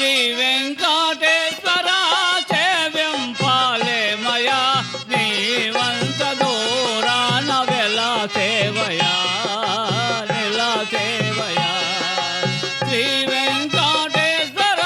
శ్రీ వెంకటేశ్వర సేవ్యంపాలేమయా నీవంత దూరాన వెల సేవయా నెల సేవయా శ్రీ వెంకటేశ్వర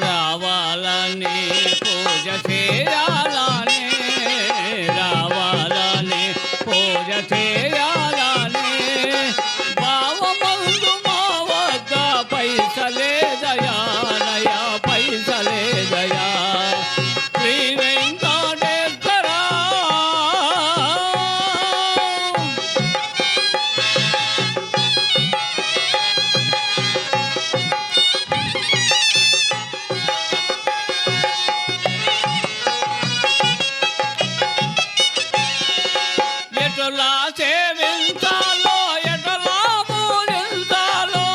రావాలని పూజ చేయాలని రావాలని పూజ చేయాలని భావమందు మా వద్ద పైసలే దయానయా పైసలే దయా శ్రీ వెంకటేశ్వర ఎటులా సేవించాలో ఎటులా పూజించాలో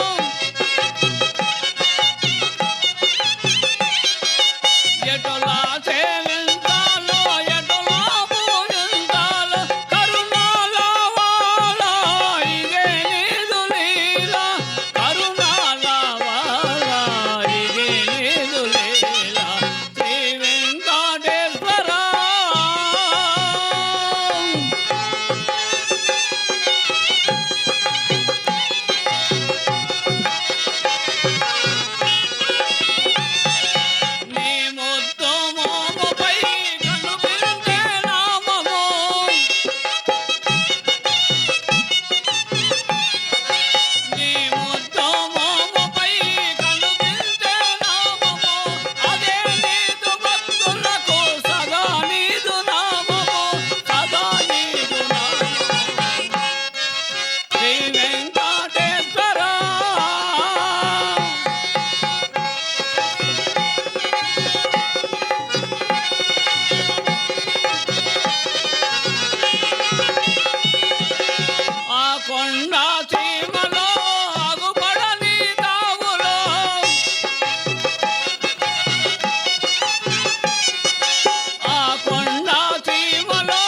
ఎటులా సేవించాలో ఎటులా పూజించాలో కరుణాల వాళ ఇదే నీదు లీల కరుణాల వాళ ఇదే నీదు లీల శ్రీ వెంకటేశ్వర నీ ముద్దు మోముపై కనుపించే నామము నీ ముద్దు మోముపై కనుపించే నామము అదే నీదు భక్తులకు సదా నీదు నామము సదా నీదు నామము శ్రీ వెంకటేశ్వర ఆ కొండ చీమలో అగుపడని తావులో ఆ కొండ చీమలో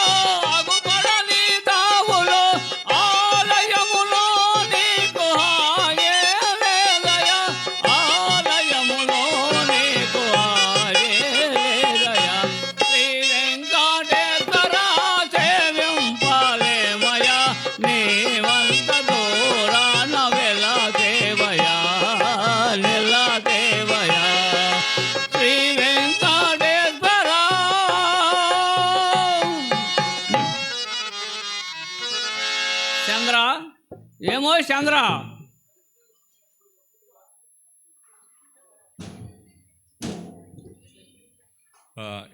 అగుపడని తావులో ఆలయములో నీకు హాయేలేదయ ఆలయములో నీకు హాయేలేదయ శ్రీ వెంకటేశ్వర సేవ్యంపాలేమయా నీవంత దూరాన వెల దేవయా నెల దేవయా శ్రీ వెంకటేశ్వర చంద్ర ఏమో చంద్ర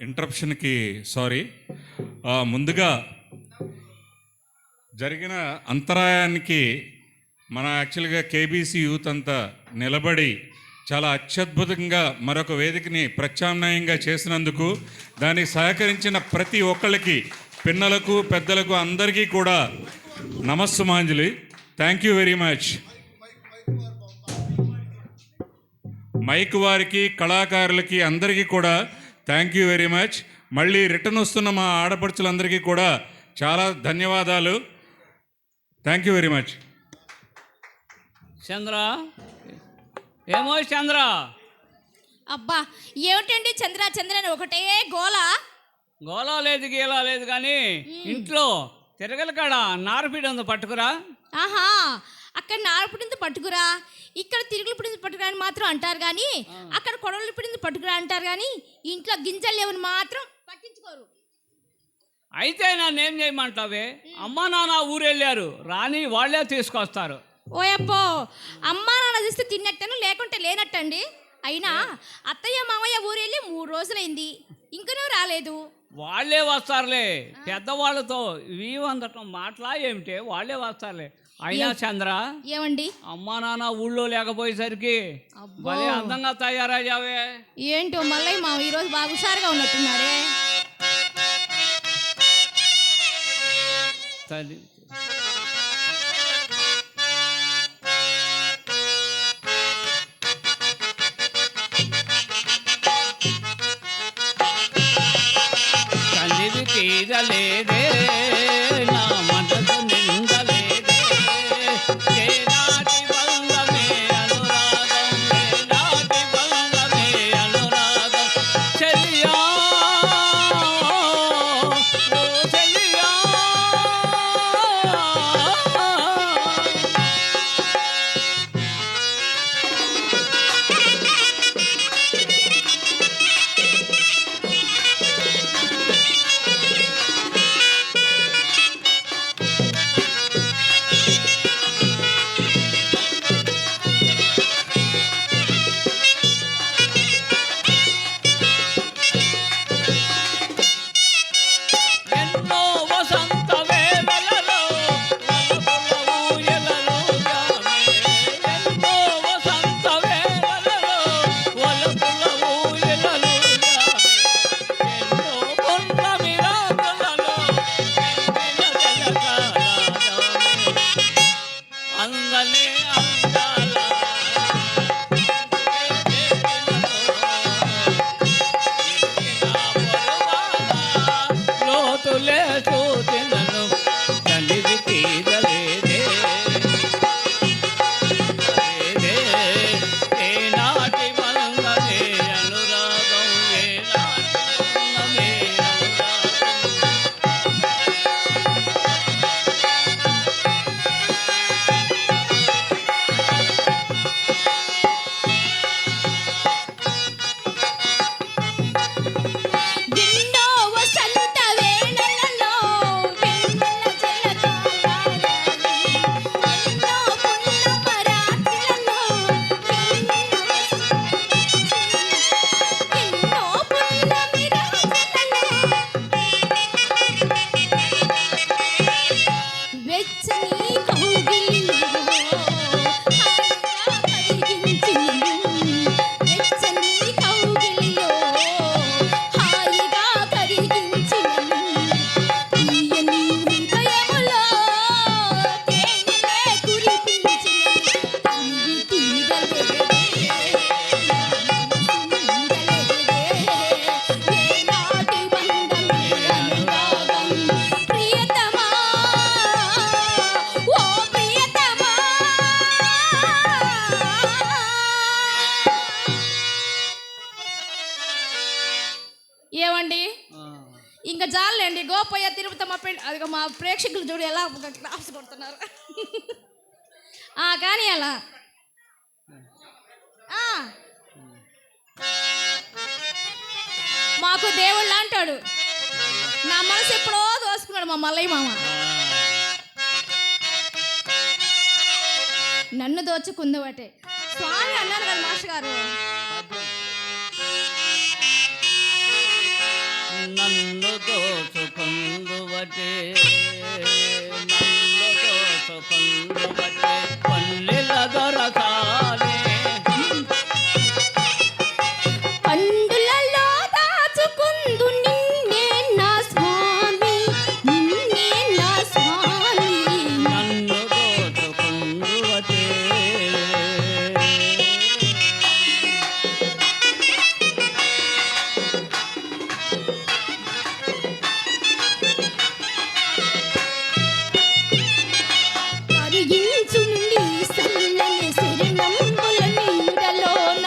ఇంటరప్షన్కి సారీ. ముందుగా జరిగిన అంతరాయానికి మన యాక్చువల్గా కేబీసీ యూత్ అంతా నిలబడి చాలా అత్యద్భుతంగా మరొక వేదికని ప్రత్యామ్నాయంగా చేసినందుకు దానికి సహకరించిన ప్రతి ఒక్కళ్ళకి పిన్నలకు పెద్దలకు అందరికీ కూడా నమస్సుమాంజలి. Thank you very much. Mike వారికి కళాకారులకి అందరికీ కూడా థ్యాంక్ యూ వెరీ మచ్. మళ్ళీ రిటర్న్ వస్తున్న మా ఆడపడుచులందరికీ కూడా చాలా ధన్యవాదాలు. Thank you very much. Chandra ఏమో చంద్ర అబ్బా ఏమిటండి చంద్ర చంద్ర అని ఒకటే గోల. గోలా లేదు గీలా లేదు కానీ ఇంట్లో తిరగల కాడ నారపీడ ఉంది పట్టుకురా. ఆహా అక్కడ నారపుడింది పట్టుకురా, ఇక్కడ తిరుగులు పుడింది పట్టుకురా అని మాత్రం అంటారు కానీ అక్కడ కొడవలు పుడింది పట్టుకురా అంటారు కానీ ఇంట్లో గింజలు లేవని మాత్రం పట్టించుకోరు. అయితే నన్నేం చేయమంటావే? అమ్మా నాన్న ఊరెళ్ళారు రాని వాళ్ళే తీసుకొస్తారు. ఓయబ్బో అమ్మా నాన్న చూస్తే తిన్నట్టను లేకుంటే లేనట్టండి. అయినా అత్తయ్య మామయ్య ఊరెళ్ళి 3 రోజులైంది ఇంకనూ రాలేదు. వాళ్ళే వస్తారులే, పెద్దవాళ్ళతో వీవందటం మాటలా ఏమిటే, వాళ్ళే వస్తారులే. అయినా చంద్ర ఏమండి అమ్మా నాన్న ఊళ్ళో లేకపోయేసరికి భలే అందంగా తయారయ్యావే. ఏంటో మల్లయ్య మా ఈరోజు బాగా హుషారుగా ఉన్నట్టున్నాడే. తల్లి గోపయ్య తిరుపతమ్మ అదిగో మా ప్రేక్షకులు చూడు ఎలా క్లాప్స్ కొడుతున్నారు. కానీ అలా మాకు దేవుళ్ళు అంటాడు. నా మనసు ఎప్పుడో దోసుకున్నాడు మా మల్లయ్య మామ. నన్ను దోచుకుందువటే స్వామి అన్నారు కదా మాస్టర్ గారు. నన్ను దోచుకుందువటే నన్ను దోచుకుందువటే పల్లెల దొరసాలే పండులలో దాచుకుందు నిన్నే నా స్వామి, నిన్నే నా స్వామి. నన్ను దోచుకుందువటే కరిగించుండి సల్లని శరణంబుల నీడలోన,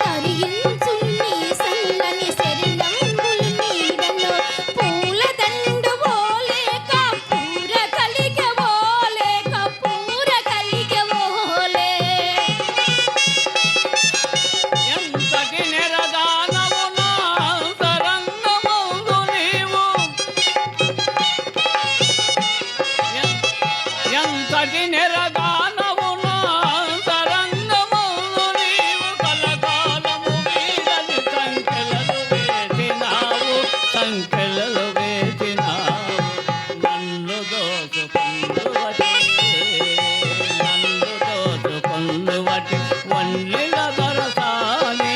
కరిగించుండి సల్లని శరణంబుల నీడలో పూలదండు ఓలే కపూర కలిగె ఓలే కపూర కలిగె ఓలే. ఎంతటి నెరగానవు నా తరంగమౌదు నీవు ఎంతటి నెరగానవు నా తరంగమౌదు నీవు కలకాలము వీడని సంఖ్యలను వేసినావు సంఖ్యలను వేసినావు. నన్ను దోచుకుందువటే నన్ను దోచుకుందువటే వన్నెల దొరసాని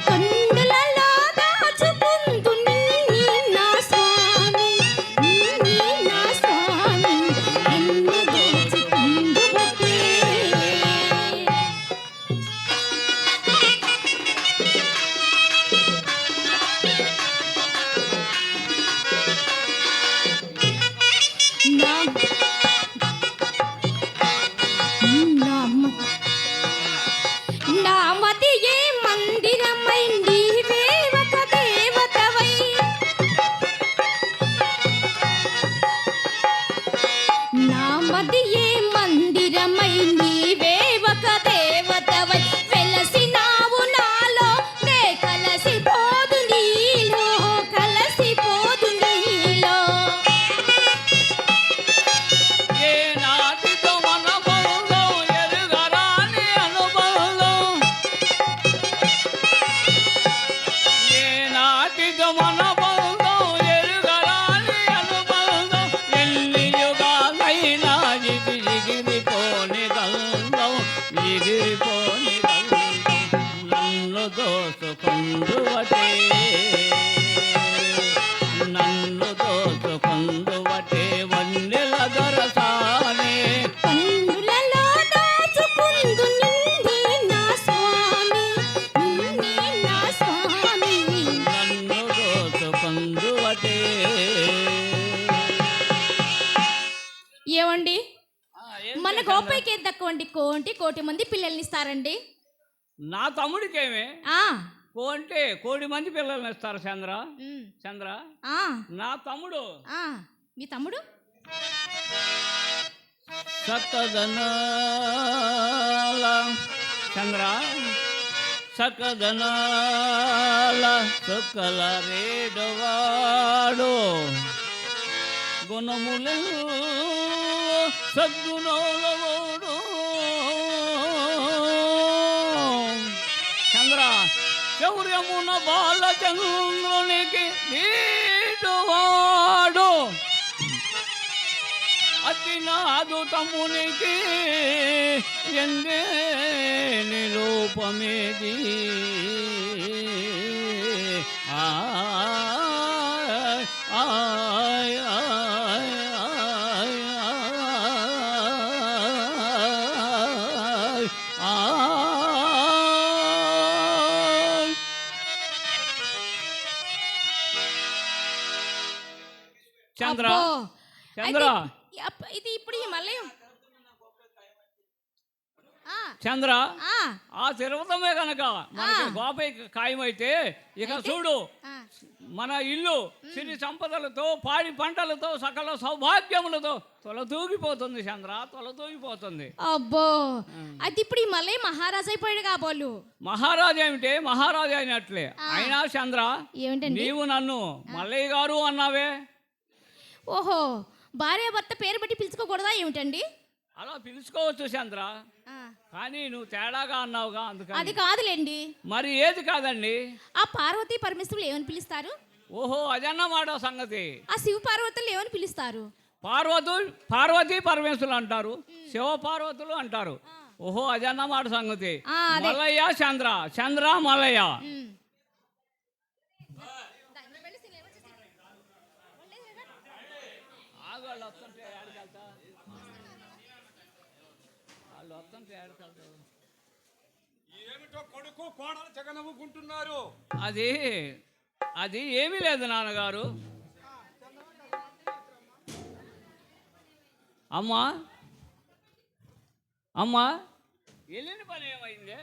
కండులలో దాచుకుందు నిన్నే నా స్వామి, నిన్నే నా స్వామి. నన్ను దోచుకుందువటే. నా నామది ఏ మందిరమై నీవే ఒక దేవతవై. నామది ఏ మందిరమై నీవే ఒక దేవతవై. వెలసినావు నాలో నే కలసిపోదు నీలో, కలసిపోదు నీలో. ఏ నాటితో మన బంధం ఎరుగరాని అనుబంధం ఏ నాటితో మన బంధం ఎరుగరాని అనుబంధం ఎన్ని యుగాలైనా ఇది ఎగిరిపోని గంధం ఎగిరిపోని గంధం. నన్ను దోచుకుందువటే నన్ను దోచుకుందువటే వన్నెల దొరసానే కన్నులలో దాచుకుందు నిన్నే నా స్వామి, నిన్నే నా స్వామి. నన్ను దోచుకుందువటే. ఏమండి ఏం మన చేశాను? గోపయ్యకి ఏం తక్కువ అండి? కోటి మంది పిల్లల్ని ఇస్తారండి. నా తమ్ముడికేమే ఆ కోటి మంది పిల్లల్ని ఇస్తారు చంద్ర ఉమ్, చంద్ర ఆ, నా తమ్ముడు ఆ. మీ తమ్ముడు సకదనాల చంద్ర సకదనాల సుక్కల రేడవాడు గుణములు సద్గుణోలవాడు చంద్ర శౌర్యమున బాలచంద్రునికి నీడువాడు అతి నాదు తమ్మునికి ఎందే నిరూపమేది చంద్ర అబ్బో. చంద్ర ఇది ఇప్పుడు ఈ మళ్ళీ ఆ, చంద్ర ఆ, ఆ తిరుగుతమే కనుక మనకి గోపై ఖాయమైతే ఇక చూడు ఆ. మన ఇల్లు సిరి సంపదలతో పాడి పంటలతో సకల సౌభాగ్యములతో తొలతూగిపోతుంది చంద్ర, తొలతూగిపోతుంది. అబ్బో అయితే ఇప్పుడు ఈ మళ్ళీ మహారాజు అయిపోయాడు కాబోలు. మహారాజు ఏమిటే మహారాజు అయినట్లే. అయినా చంద్ర ఏమిటండి? నీవు నన్ను మల్లయ్య గారు అన్నావే, ఓహో భార్య భర్త పేరు బట్టి పిలుచుకోకూడదా ఏమిటండి? అలా పిలుచుకోవచ్చు చంద్ర, ఆ, కానీ నువ్వు తేడాగా అన్నావుగా అందుకని. అది కాదులేండి. మరి ఏది కాదండి? ఆ పార్వతీ పరమేశ్వరులు ఏమని పిలుస్తారు? ఓహో అదన్నమాట సంగతి. ఆ శివ పార్వతులు ఏమని పిలుస్తారు? పార్వతీ పరమేశ్వరులు అంటారు, శివ పార్వతులు అంటారు. ఓహో అదన్నమాట సంగతి. ఆ, అదే. మల్లయ్య చంద్ర, చంద్ర మల్లయ్య. ఉమ్. ఆగు, వాళ్ళు వస్తుంటే ఏడకెళ్తా, వాళ్ళు వస్తుంటే ఏడకెళ్తా. ఏమిటో కొడుకు కోడలు జగనవ్వుకుంటున్నారు. అది ఏమీ లేదు నాన్నగారు. అమ్మా వెళ్ళిన పని ఏమైంది?